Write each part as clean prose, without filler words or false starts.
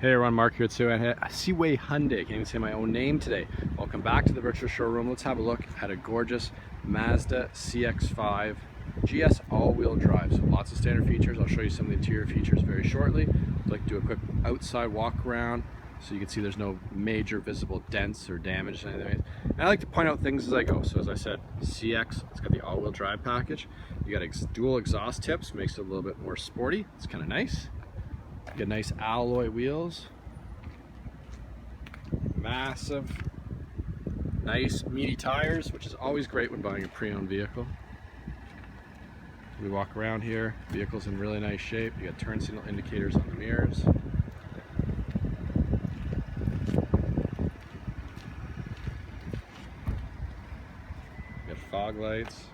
Hey everyone, Mark here at Seaway Hyundai. Can't even say my own name today. Welcome back to the virtual showroom. Let's have a look at a gorgeous Mazda CX-5 GS all-wheel drive. So lots of standard features. I'll show you some of the interior features very shortly. I'd like to do a quick outside walk around so you can see there's no major visible dents or damage or anything. And I like to point out things as I go. So as I said, CX, it's got the all-wheel drive package. You got dual exhaust tips, makes it a little bit more sporty. It's kind of nice. You got nice alloy wheels, massive, nice meaty tires, which is always great when buying a pre-owned vehicle. We walk around here, vehicle's in really nice shape. You got turn signal indicators on the mirrors. You got fog lights.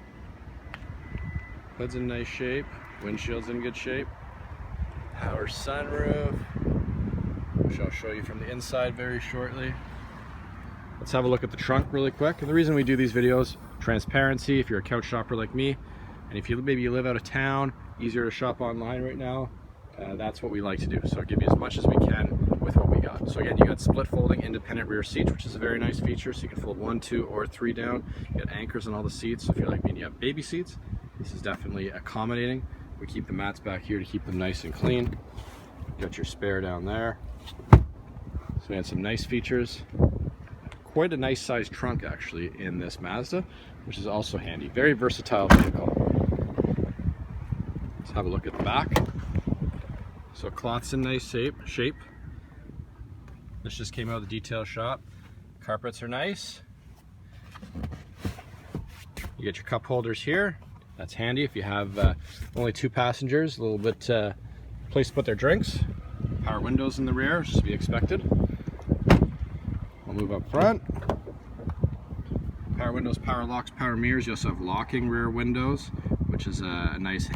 Hood's in nice shape, windshield's in good shape. Power sunroof, which I'll show you from the inside very shortly. Let's have a look at the trunk really quick. And the reason we do these videos, transparency, if you're a couch shopper like me, and if maybe you live out of town, easier to shop online right now, that's what we like to do. So I'll give you as much as we can with what we got. So again, you got split folding independent rear seats, which is a very nice feature. So you can fold 1, 2, or 3 down. You got anchors on all the seats. So if you're like me and you have baby seats, this is definitely accommodating. We keep the mats back here to keep them nice and clean. Got your spare down there. So we had some nice features. Quite a nice sized trunk actually in this Mazda, which is also handy. Very versatile vehicle. Let's have a look at the back. So cloth's in nice shape. This just came out of the detail shop. Carpets are nice. You get your cup holders here. That's handy if you have only 2 passengers, a little bit place to put their drinks. Power windows in the rear, just to be expected. We'll move up front. Power windows, power locks, power mirrors. You also have locking rear windows, which is a nice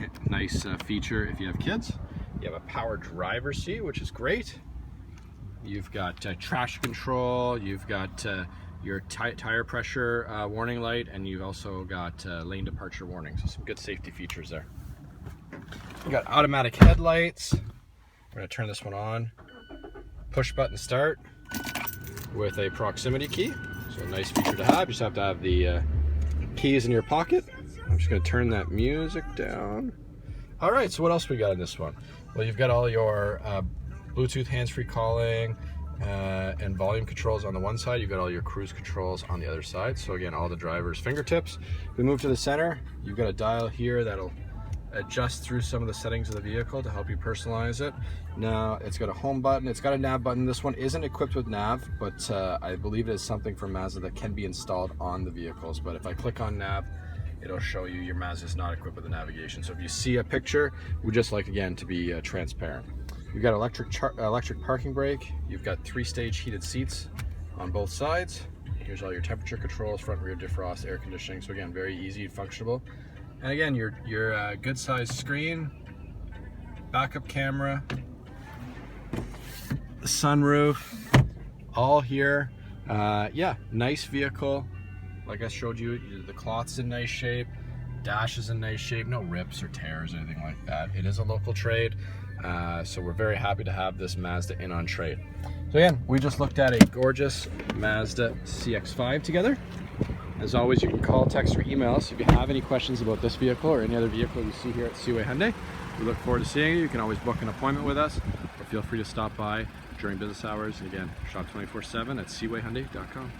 feature if you have kids. You have a power driver's seat, which is great. You've got traction control. You've got your tire pressure warning light, and you've also got lane departure warning. So some good safety features there. You got automatic headlights. We're gonna turn this one on. Push button start with a proximity key. So a nice feature to have. You just have to have the keys in your pocket. I'm just gonna turn that music down. All right, so what else we got in this one? Well, you've got all your Bluetooth hands-free calling, and volume controls on the one side. You've got all your cruise controls on the other side. So again, all the driver's fingertips. We move to the center. You've got a dial here that'll adjust through some of the settings of the vehicle to help you personalize it. Now it's got a home button, it's got a nav button. This one isn't equipped with nav, but I believe it is something from Mazda that can be installed on the vehicles. But if I click on nav, it'll show you your Mazda is not equipped with the navigation. So if you see a picture, we just like again to be transparent. You've got electric parking brake. You've got 3-stage heated seats on both sides. Here's all your temperature controls, front rear defrost, air conditioning. So again, very easy and functional. And again, your good sized screen, backup camera, the sunroof, all here. Yeah, nice vehicle. Like I showed you, the cloth's in nice shape, dash is in nice shape, no rips or tears or anything like that. It is a local trade. So we're very happy to have this Mazda in on trade. So again, we just looked at a gorgeous Mazda CX-5 together. As always, you can call, text, or email us if you have any questions about this vehicle or any other vehicle you see here at Seaway Hyundai. We look forward to seeing you. You can always book an appointment with us, or feel free to stop by during business hours. And again, shop 24/7 at seawayhyundai.com.